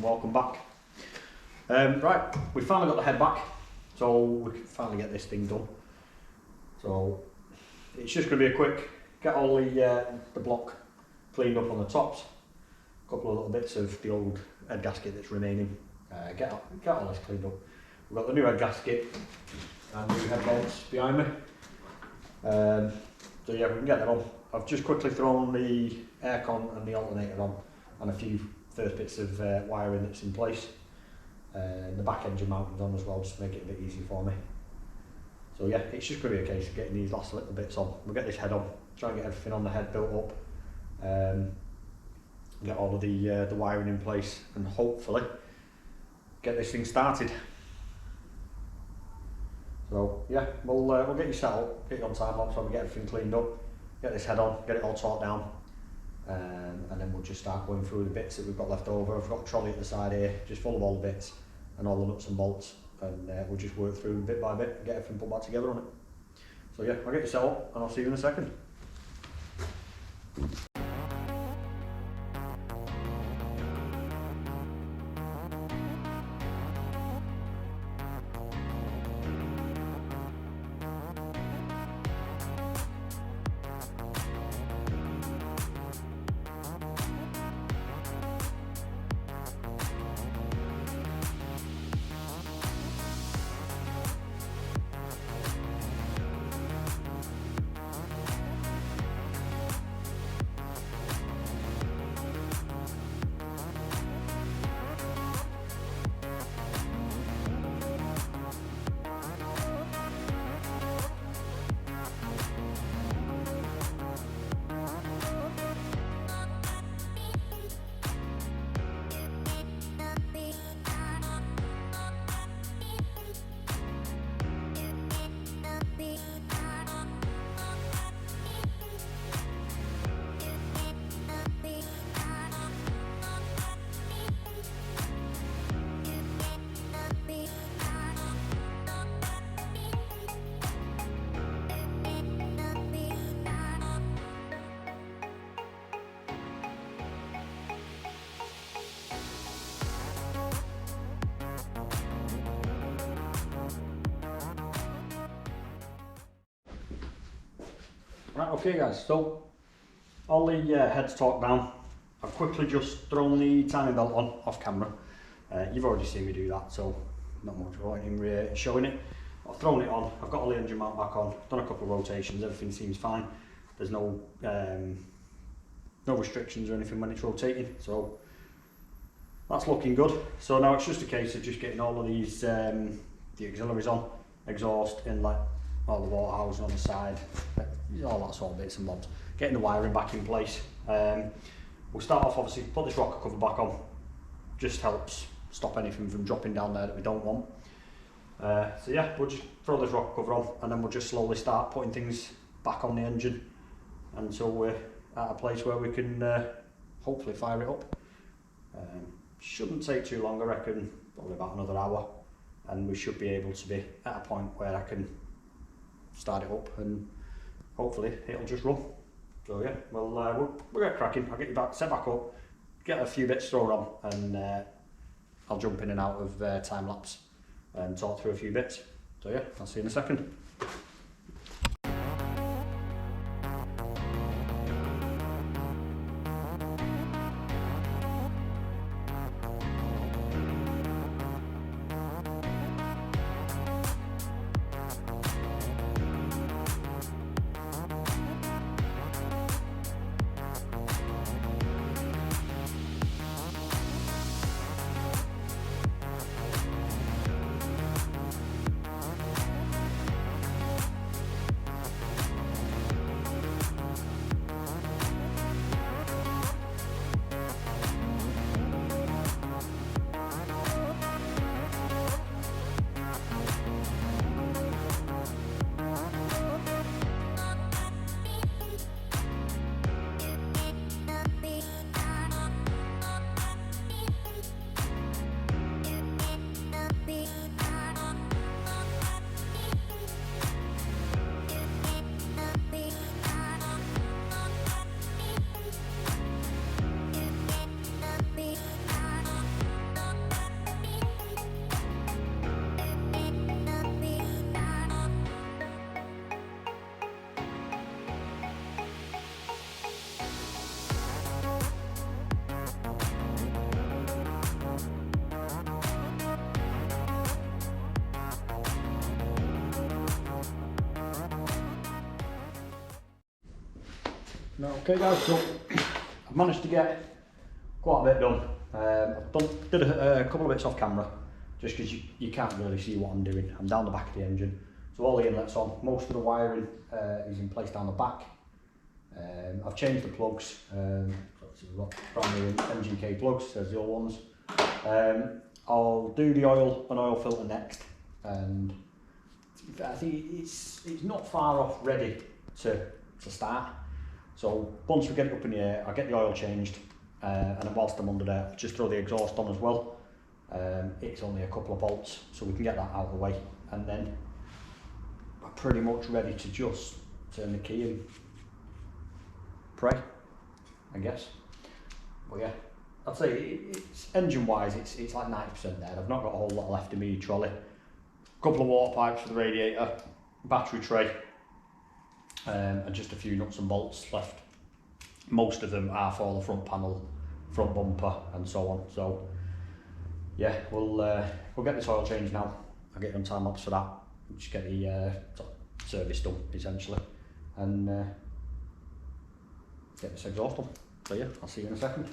welcome back. Right, we finally got the head back, so we can finally get this thing done. So it's just going to be a quick, get all the block cleaned up on the tops, a couple of little bits of the old head gasket that's remaining, get all this cleaned up. We've got the new head gasket and new head bolts behind me. So yeah, we can get that on. I've just quickly thrown the aircon and the alternator on and a few first bits of wiring that's in place. The back engine mounting's on as well, just to make it a bit easier for me. So yeah, it's just going to be a case of getting these last little bits on. We'll get this head on, try and get everything on the head built up, get all of the wiring in place, and hopefully get this thing started. So yeah, we'll get you set up, get you on time-lapse when we get everything cleaned up, get this head on, get it all torqued down, and then we'll just start going through the bits that we've got left over. I've got a trolley at the side here, just full of all the bits and all the nuts and bolts, and we'll just work through bit by bit and get everything put back together on it. So yeah, I'll get you set up and I'll see you in a second. Right, okay guys, so all the heads torqued down. I've quickly just thrown the timing belt on off camera. You've already seen me do that, so not much point in showing it. I've thrown it on, I've got all the engine mount back on, done a couple of rotations, everything seems fine. There's no restrictions or anything when it's rotating, so that's looking good. So now it's just a case of just getting all of these, the auxiliaries on, exhaust, inlet, all the water housing on the side, all that sort of bits and bobs. Getting the wiring back in place. We'll start off, obviously, put this rocker cover back on. Just helps stop anything from dropping down there that we don't want. So yeah, we'll just throw this rocker cover on and then we'll just slowly start putting things back on the engine until we're at a place where we can hopefully fire it up. Shouldn't take too long, I reckon, probably about another hour, and we should be able to be at a point where I can start it up and hopefully it'll just run. So yeah, we'll get cracking. I'll get you set back up, get a few bits thrown on, and I'll jump in and out of time-lapse and talk through a few bits. So yeah, I'll see you in a second. No, okay guys, so I've managed to get quite a bit done. Did a couple of bits off camera, just because you can't really see what I'm doing. I'm down the back of the engine, so all the inlets on. Most of the wiring is in place down the back. I've changed the plugs. We've got brand new MGK plugs, there's the old ones. I'll do the oil and oil filter next, and I think it's not far off ready to start. So once we get it up in the air, I'll get the oil changed, and then whilst I'm under there, I'll just throw the exhaust on as well. It's only a couple of bolts, so we can get that out of the way, and then we're pretty much ready to just turn the key and pray, I guess. But yeah, I'd say it's engine wise, it's like 90% there. I've not got a whole lot left in me trolley. A couple of water pipes for the radiator, battery tray, and just a few nuts and bolts left. Most of them are for the front panel, front bumper, and so on. So yeah, we'll get this oil changed now. I'll get you on time lapse for that. Just get the service done essentially, and get this exhaust on. So yeah, I'll see you in a second.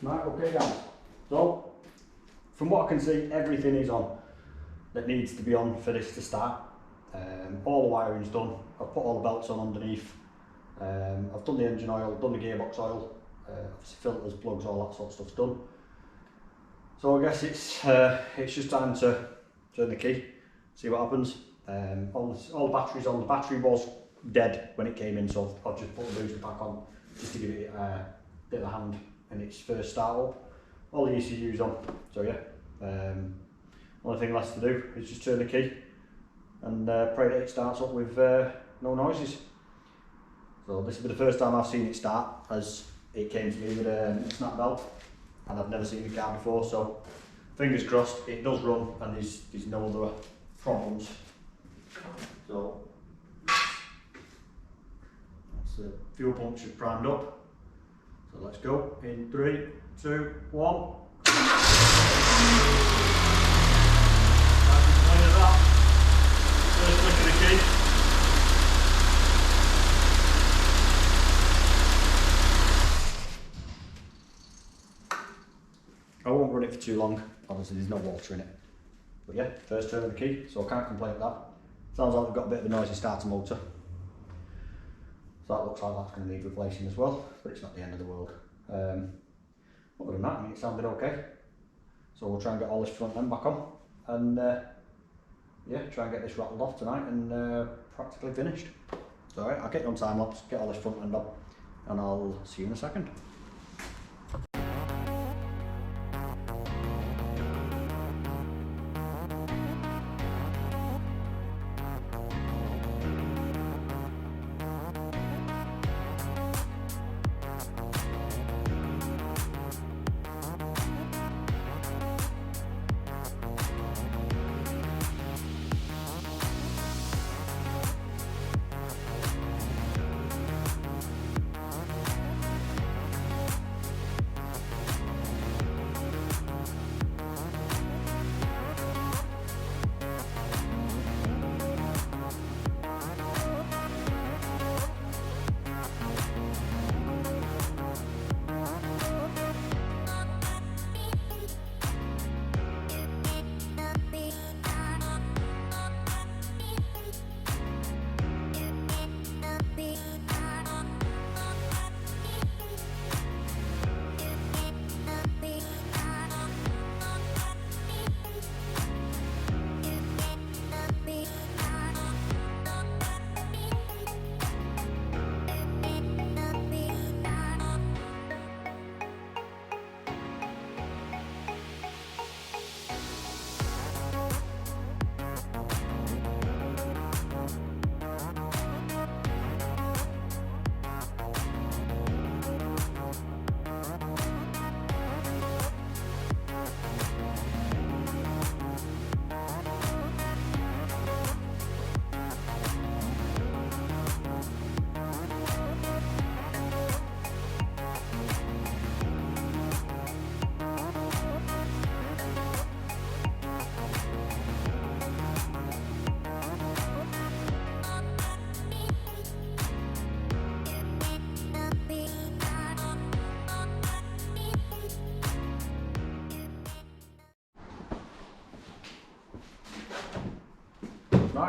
Right, okay guys, so from what I can see, everything is on that needs to be on for this to start. All the wiring's done, I've put all the belts on underneath, I've done the engine oil, done the gearbox oil, obviously filters, plugs, all that sort of stuff's done. So I guess it's just time to turn the key, see what happens. All the batteries on, the battery was dead when it came in, so I've just put the booster pack on just to give it a bit of a hand in its first start up. All the ECU's on, so yeah, only thing left to do is just turn the key and pray that it starts up with no noises. So this will be the first time I've seen it start, as it came to me with a snap belt, and I've never seen the car before, so fingers crossed it does run and there's no other problems. So that's the fuel pump just primed up. So let's go in 3, 2, 1. First click of the key. I won't run it for too long, obviously there's no water in it. But yeah, first turn of the key, so I can't complain with that. Sounds like we've got a bit of a noisy starter motor. So that looks like that's going to need replacing as well, but it's not the end of the world. Other than that, I mean, it sounded okay. So we'll try and get all this front end back on, and yeah, try and get this rattled off tonight and practically finished. So alright, I'll get you on time lapse, get all this front end on, and I'll see you in a second.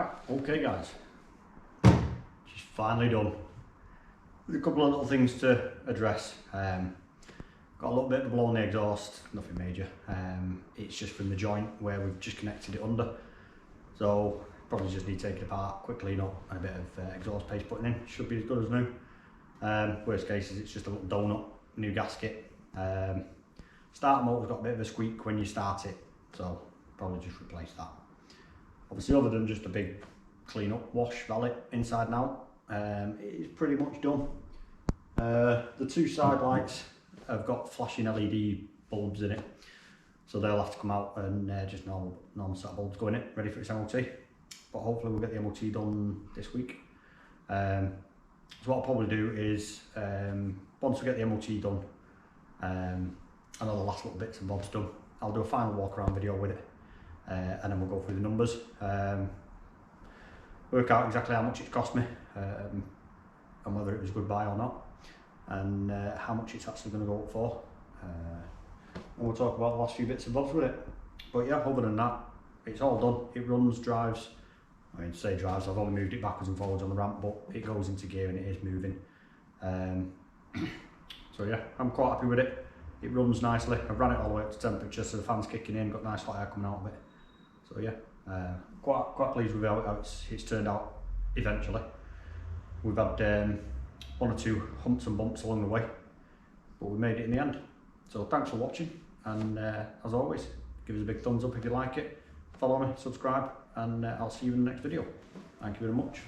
Right, okay guys, she's finally done. There's a couple of little things to address. Got a little bit of blow on the exhaust, nothing major. It's just from the joint where we've just connected it under. So probably just need to take it apart, quick clean up and a bit of exhaust paste putting in. Should be as good as new. Worst case is it's just a little donut, new gasket. Starter motor's got a bit of a squeak when you start it, so probably just replace that. Obviously, other than just a big clean up wash valet inside and out, it is pretty much done. The two side lights have got flashing LED bulbs in it, so they'll have to come out and just normal set of bulbs go in it, ready for its MOT. But hopefully we'll get the MOT done this week. So what I'll probably do is, once we get the MOT done, and all the last little bits and bobs done, I'll do a final walk around video with it. And then we'll go through the numbers, work out exactly how much it's cost me, and whether it was a good buy or not, and how much it's actually going to go up for. And we'll talk about the last few bits and bobs with it. But yeah, other than that, it's all done. It runs, drives. I mean, say drives, I've only moved it backwards and forwards on the ramp, but it goes into gear and it is moving. So yeah, I'm quite happy with it. It runs nicely. I've ran it all the way up to temperature, so the fan's kicking in, got nice hot air coming out of it. So yeah, quite pleased with how it's turned out eventually. We've had one or two humps and bumps along the way, but we made it in the end. So thanks for watching, and as always, give us a big thumbs up if you like it, follow me, subscribe, and I'll see you in the next video. Thank you very much.